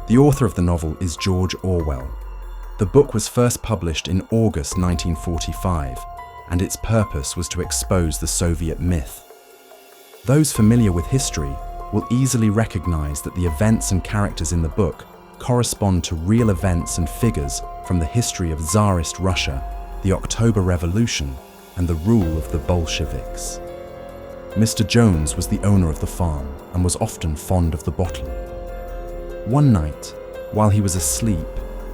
The author of the novel is George Orwell. The book was first published in August 1945, and its purpose was to expose the Soviet myth. Those familiar with history will easily recognize that the events and characters in the book correspond to real events and figures from the history of Tsarist Russia, the October Revolution, and the rule of the Bolsheviks. Mr. Jones was the owner of the farm and was often fond of the bottle. One night, while he was asleep,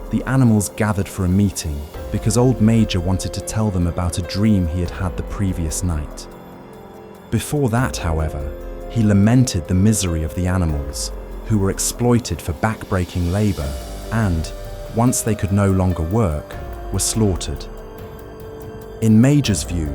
the animals gathered for a meeting because old Major wanted to tell them about a dream he had had the previous night. Before that, however, he lamented the misery of the animals, who were exploited for back-breaking labor and, once they could no longer work, were slaughtered. In Major's view,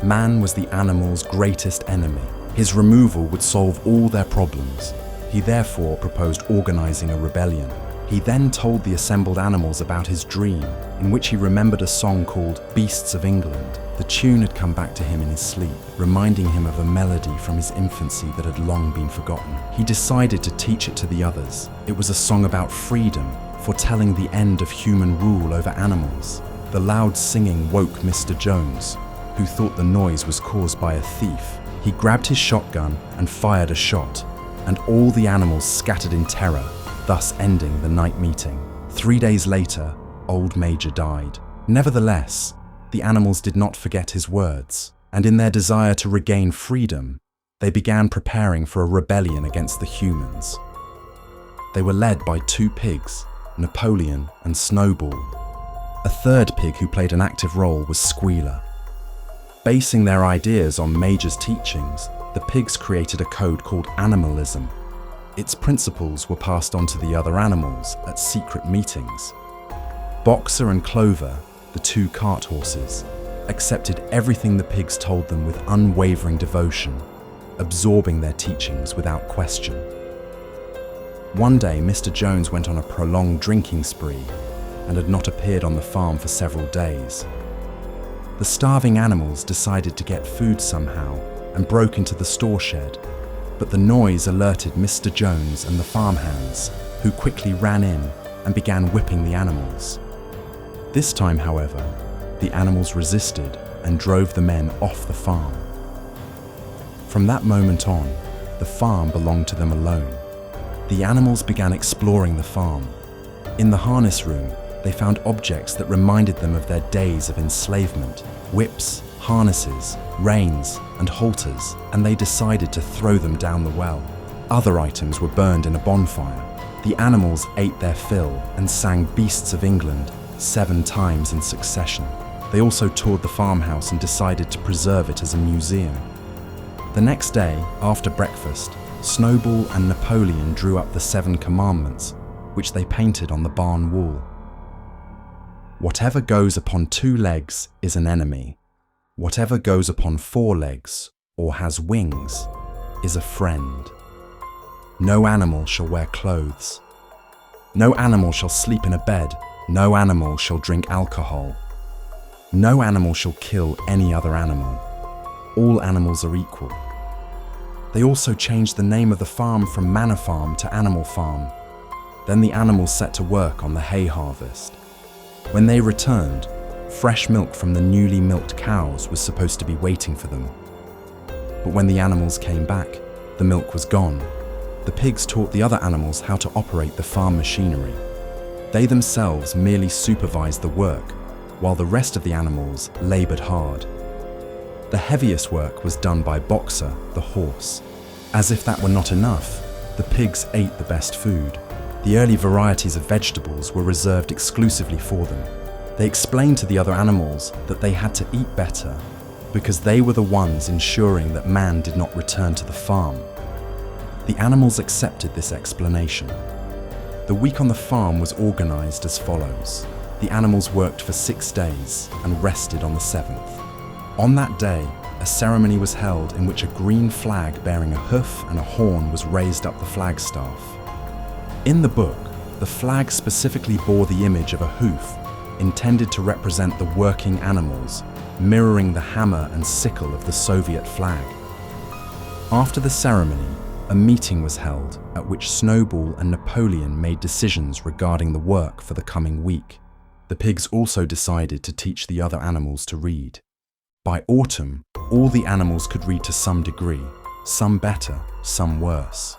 man was the animals' greatest enemy. His removal would solve all their problems. He therefore proposed organizing a rebellion. He then told the assembled animals about his dream, in which he remembered a song called Beasts of England. The tune had come back to him in his sleep, reminding him of a melody from his infancy that had long been forgotten. He decided to teach it to the others. It was a song about freedom, foretelling the end of human rule over animals. The loud singing woke Mr. Jones, who thought the noise was caused by a thief. He grabbed his shotgun and fired a shot, and all the animals scattered in terror, thus ending the night meeting. 3 days later, old Major died. Nevertheless, the animals did not forget his words, and in their desire to regain freedom, they began preparing for a rebellion against the humans. They were led by 2 pigs, Napoleon and Snowball. A third pig who played an active role was Squealer. Basing their ideas on Major's teachings, the pigs created a code called Animalism. Its principles were passed on to the other animals at secret meetings. Boxer and Clover, the 2 cart horses, accepted everything the pigs told them with unwavering devotion, absorbing their teachings without question. One day, Mr. Jones went on a prolonged drinking spree and had not appeared on the farm for several days. The starving animals decided to get food somehow and broke into the store shed, but the noise alerted Mr. Jones and the farmhands, who quickly ran in and began whipping the animals. This time, however, the animals resisted and drove the men off the farm. From that moment on, the farm belonged to them alone. The animals began exploring the farm. In the harness room, they found objects that reminded them of their days of enslavement: whips, harnesses, reins, and halters, and they decided to throw them down the well. Other items were burned in a bonfire. The animals ate their fill and sang Beasts of England 7 times in succession. They also toured the farmhouse and decided to preserve it as a museum. The next day, after breakfast, Snowball and Napoleon drew up the 7 commandments, which they painted on the barn wall. Whatever goes upon 2 legs is an enemy. Whatever goes upon 4 legs or has wings is a friend. No animal shall wear clothes. No animal shall sleep in a bed. No animal shall drink alcohol. No animal shall kill any other animal. All animals are equal. They also changed the name of the farm from Manor Farm to Animal Farm. Then the animals set to work on the hay harvest. When they returned, fresh milk from the newly milked cows was supposed to be waiting for them. But when the animals came back, the milk was gone. The pigs taught the other animals how to operate the farm machinery. They themselves merely supervised the work, while the rest of the animals labored hard. The heaviest work was done by Boxer, the horse. As if that were not enough, the pigs ate the best food. The early varieties of vegetables were reserved exclusively for them. They explained to the other animals that they had to eat better because they were the ones ensuring that man did not return to the farm. The animals accepted this explanation. The week on the farm was organized as follows. The animals worked for 6 days and rested on the 7th. On that day, a ceremony was held in which a green flag bearing a hoof and a horn was raised up the flagstaff. In the book, the flag specifically bore the image of a hoof, intended to represent the working animals, mirroring the hammer and sickle of the Soviet flag. After the ceremony, a meeting was held at which Snowball and Napoleon made decisions regarding the work for the coming week. The pigs also decided to teach the other animals to read. By autumn, all the animals could read to some degree, some better, some worse.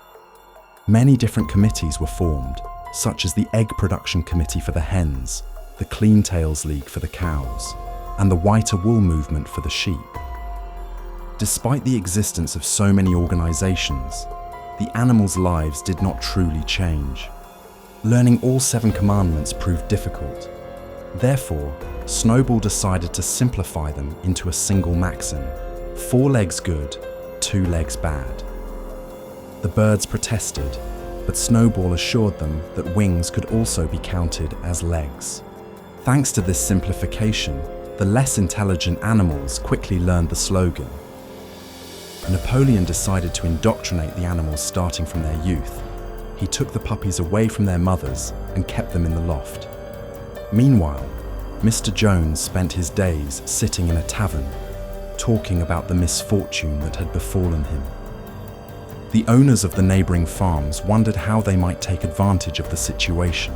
Many different committees were formed, such as the Egg Production Committee for the hens, the Clean Tails League for the cows, and the Whiter Wool Movement for the sheep. Despite the existence of so many organizations, the animals' lives did not truly change. Learning all 7 commandments proved difficult. Therefore, Snowball decided to simplify them into a single maxim: 4 legs good, 2 legs bad. The birds protested, but Snowball assured them that wings could also be counted as legs. Thanks to this simplification, the less intelligent animals quickly learned the slogan. Napoleon decided to indoctrinate the animals starting from their youth. He took the puppies away from their mothers and kept them in the loft. Meanwhile, Mr. Jones spent his days sitting in a tavern, talking about the misfortune that had befallen him. The owners of the neighboring farms wondered how they might take advantage of the situation,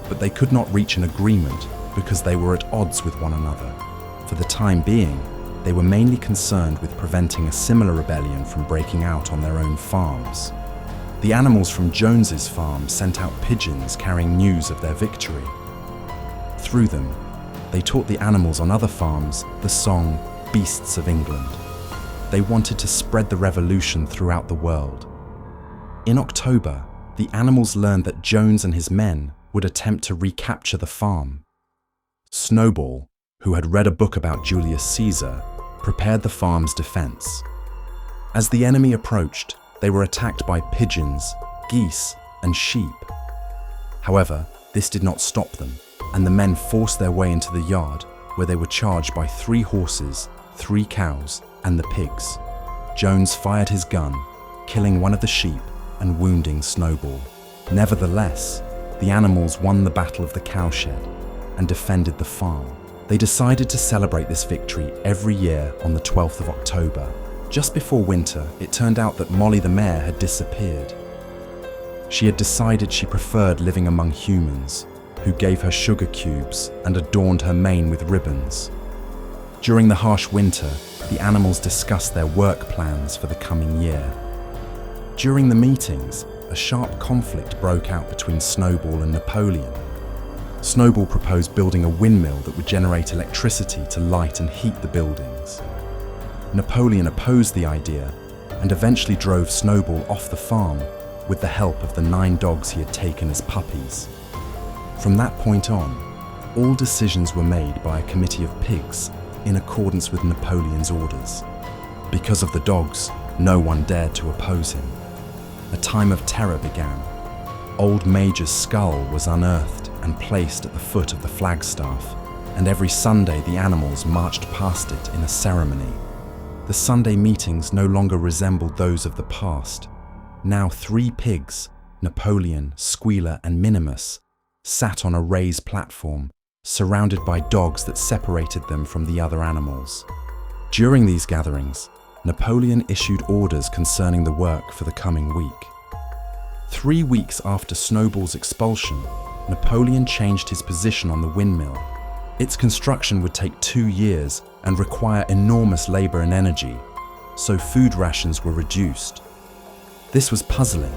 but they could not reach an agreement because they were at odds with one another. For the time being, they were mainly concerned with preventing a similar rebellion from breaking out on their own farms. The animals from Jones's farm sent out pigeons carrying news of their victory. Through them, they taught the animals on other farms the song "Beasts of England." They wanted to spread the revolution throughout the world. In October, the animals learned that Jones and his men would attempt to recapture the farm. Snowball, who had read a book about Julius Caesar, prepared the farm's defense. As the enemy approached, they were attacked by pigeons, geese, and sheep. However, this did not stop them, and the men forced their way into the yard, where they were charged by 3 horses, 3 cows, and the pigs. Jones fired his gun, killing one of the sheep and wounding Snowball. Nevertheless, the animals won the Battle of the Cowshed and defended the farm. They decided to celebrate this victory every year on the 12th of October. Just before winter, it turned out that Molly the mare had disappeared. She had decided she preferred living among humans, who gave her sugar cubes and adorned her mane with ribbons. During the harsh winter, the animals discussed their work plans for the coming year. During the meetings, a sharp conflict broke out between Snowball and Napoleon. Snowball proposed building a windmill that would generate electricity to light and heat the buildings. Napoleon opposed the idea and eventually drove Snowball off the farm with the help of the 9 dogs he had taken as puppies. From that point on, all decisions were made by a committee of pigs in accordance with Napoleon's orders. Because of the dogs, no one dared to oppose him. A time of terror began. Old Major's skull was unearthed and placed at the foot of the flagstaff, and every Sunday the animals marched past it in a ceremony. The Sunday meetings no longer resembled those of the past. Now 3 pigs, Napoleon, Squealer, and Minimus, sat on a raised platform, surrounded by dogs that separated them from the other animals. During these gatherings, Napoleon issued orders concerning the work for the coming week. 3 weeks after Snowball's expulsion, Napoleon changed his position on the windmill. Its construction would take 2 years and require enormous labor and energy, so food rations were reduced. This was puzzling,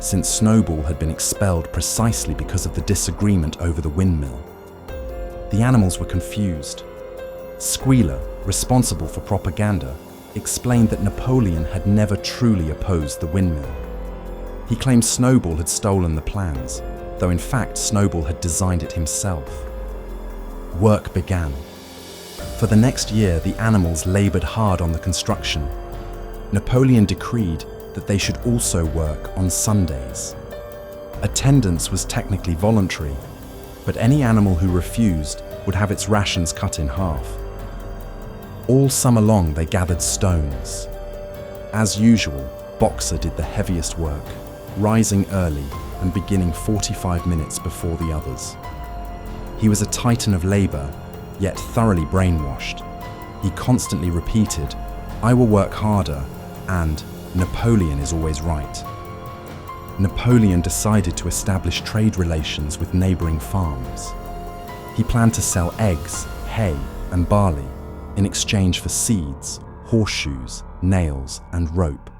since Snowball had been expelled precisely because of the disagreement over the windmill. The animals were confused. Squealer, responsible for propaganda, explained that Napoleon had never truly opposed the windmill. He claimed Snowball had stolen the plans, though in fact Snowball had designed it himself. Work began. For the next year, the animals labored hard on the construction. Napoleon decreed that they should also work on Sundays. Attendance was technically voluntary, but any animal who refused would have its rations cut in half. All summer long they gathered stones. As usual, Boxer did the heaviest work, rising early and beginning 45 minutes before the others. He was a titan of labor, yet thoroughly brainwashed. He constantly repeated, "I will work harder," and Napoleon is always right. Napoleon decided to establish trade relations with neighboring farms. He planned to sell eggs, hay, and barley in exchange for seeds, horseshoes, nails, and rope.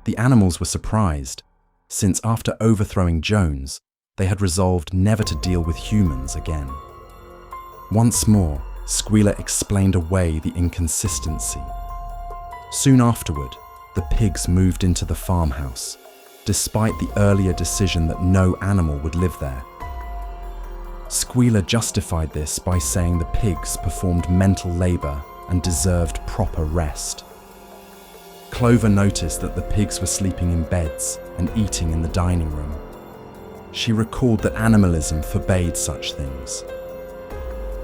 The animals were surprised, since after overthrowing Jones, they had resolved never to deal with humans again. Once more, Squealer explained away the inconsistency. Soon afterward, the pigs moved into the farmhouse, despite the earlier decision that no animal would live there. Squealer justified this by saying the pigs performed mental labor and deserved proper rest. Clover noticed that the pigs were sleeping in beds and eating in the dining room. She recalled that animalism forbade such things.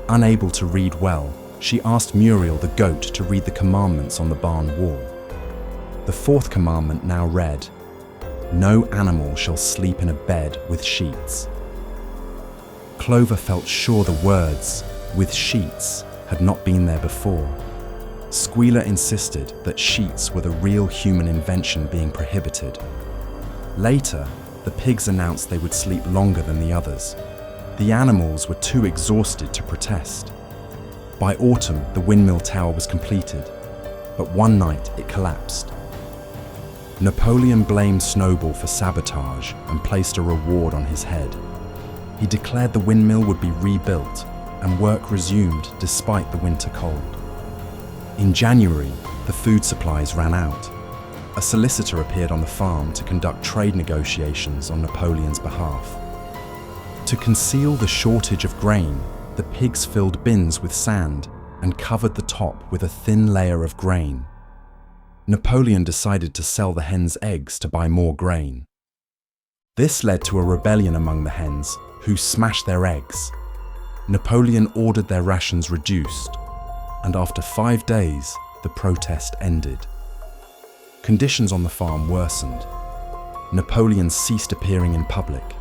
Unable to read well, she asked Muriel the goat to read the commandments on the barn wall. The fourth commandment now read, "No animal shall sleep in a bed with sheets." Clover felt sure the words, "with sheets," had not been there before. Squealer insisted that sheets were the real human invention being prohibited. Later, the pigs announced they would sleep longer than the others. The animals were too exhausted to protest. By autumn, the windmill tower was completed, but one night it collapsed. Napoleon blamed Snowball for sabotage and placed a reward on his head. He declared the windmill would be rebuilt and work resumed despite the winter cold. In January, the food supplies ran out. A solicitor appeared on the farm to conduct trade negotiations on Napoleon's behalf. To conceal the shortage of grain, the pigs filled bins with sand and covered the top with a thin layer of grain. Napoleon decided to sell the hens' eggs to buy more grain. This led to a rebellion among the hens, who smashed their eggs. Napoleon ordered their rations reduced, and after 5 days, the protest ended. Conditions on the farm worsened. Napoleon ceased appearing in public,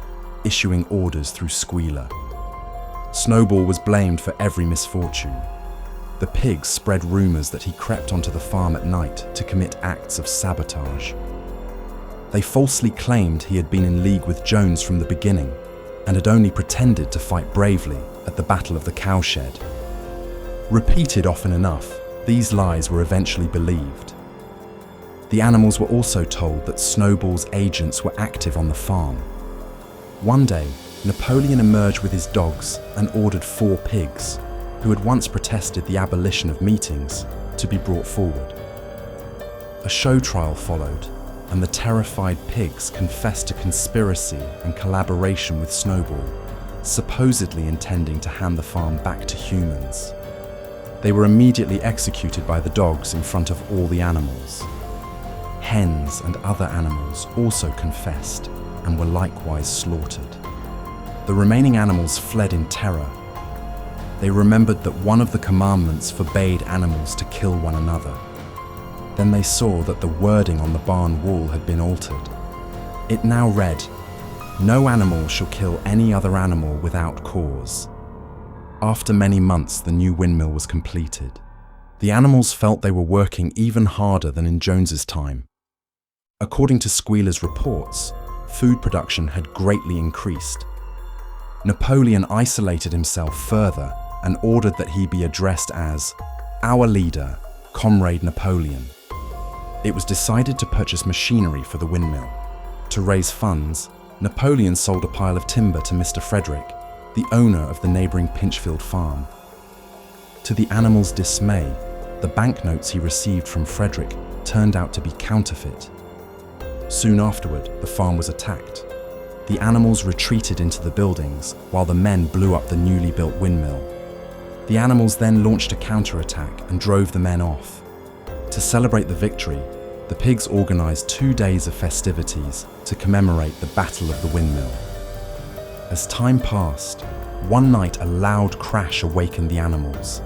issuing orders through Squealer. Snowball was blamed for every misfortune. The pigs spread rumors that he crept onto the farm at night to commit acts of sabotage. They falsely claimed he had been in league with Jones from the beginning and had only pretended to fight bravely at the Battle of the Cowshed. Repeated often enough, these lies were eventually believed. The animals were also told that Snowball's agents were active on the farm. One day, Napoleon emerged with his dogs and ordered 4 pigs, who had once protested the abolition of meetings, to be brought forward. A show trial followed, and the terrified pigs confessed to conspiracy and collaboration with Snowball, supposedly intending to hand the farm back to humans. They were immediately executed by the dogs in front of all the animals. Hens and other animals also confessed and were likewise slaughtered. The remaining animals fled in terror. They remembered that one of the commandments forbade animals to kill one another. Then they saw that the wording on the barn wall had been altered. It now read, "No animal shall kill any other animal without cause." After many months, the new windmill was completed. The animals felt they were working even harder than in Jones's time. According to Squealer's reports, food production had greatly increased. Napoleon isolated himself further and ordered that he be addressed as "Our leader, Comrade Napoleon." It was decided to purchase machinery for the windmill. To raise funds, Napoleon sold a pile of timber to Mr. Frederick, the owner of the neighbouring Pinchfield farm. To the animals' dismay, the banknotes he received from Frederick turned out to be counterfeit. Soon afterward, the farm was attacked. The animals retreated into the buildings while the men blew up the newly built windmill. The animals then launched a counterattack and drove the men off. To celebrate the victory, the pigs organised 2 days of festivities to commemorate the Battle of the Windmill. As time passed, one night a loud crash awakened the animals.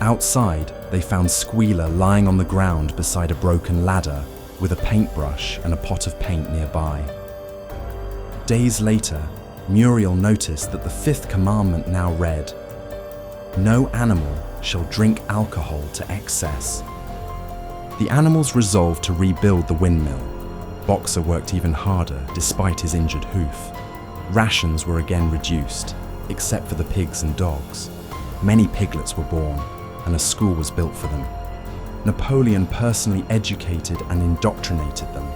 Outside, they found Squealer lying on the ground beside a broken ladder with a paintbrush and a pot of paint nearby. Days later, Muriel noticed that the 5th commandment now read, "No animal shall drink alcohol to excess." The animals resolved to rebuild the windmill. Boxer worked even harder despite his injured hoof. Rations were again reduced, except for the pigs and dogs. Many piglets were born, and a school was built for them. Napoleon personally educated and indoctrinated them.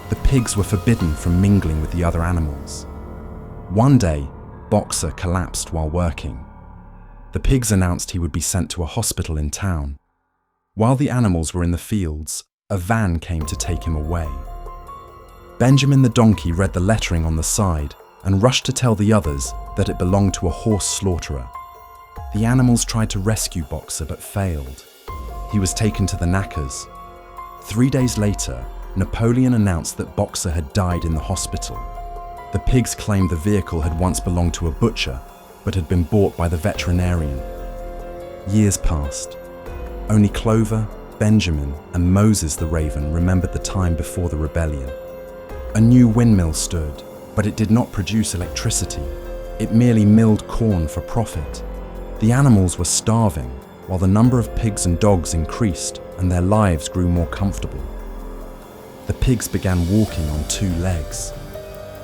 The pigs were forbidden from mingling with the other animals. One day, Boxer collapsed while working. The pigs announced he would be sent to a hospital in town. While the animals were in the fields, a van came to take him away. Benjamin the donkey read the lettering on the side and rushed to tell the others that it belonged to a horse slaughterer. The animals tried to rescue Boxer but failed. He was taken to the knackers. 3 days later, Napoleon announced that Boxer had died in the hospital. The pigs claimed the vehicle had once belonged to a butcher, but had been bought by the veterinarian. Years passed. Only Clover, Benjamin, and Moses the raven remembered the time before the rebellion. A new windmill stood, but it did not produce electricity. It merely milled corn for profit. The animals were starving, while the number of pigs and dogs increased and their lives grew more comfortable. The pigs began walking on 2 legs.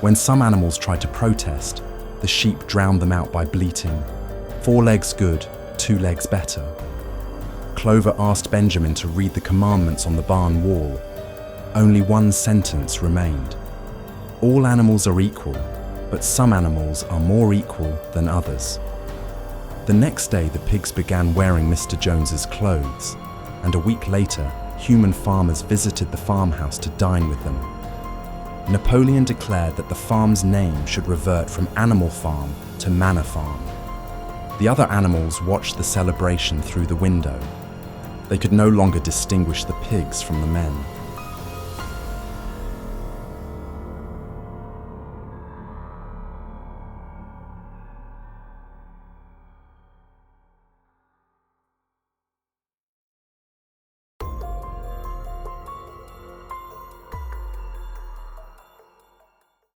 When some animals tried to protest, the sheep drowned them out by bleating, 4 legs good, 2 legs better. Clover asked Benjamin to read the commandments on the barn wall. Only one sentence remained. All animals are equal, but some animals are more equal than others. The next day, the pigs began wearing Mr. Jones's clothes, and a week later, human farmers visited the farmhouse to dine with them. Napoleon declared that the farm's name should revert from Animal Farm to Manor Farm. The other animals watched the celebration through the window. They could no longer distinguish the pigs from the men.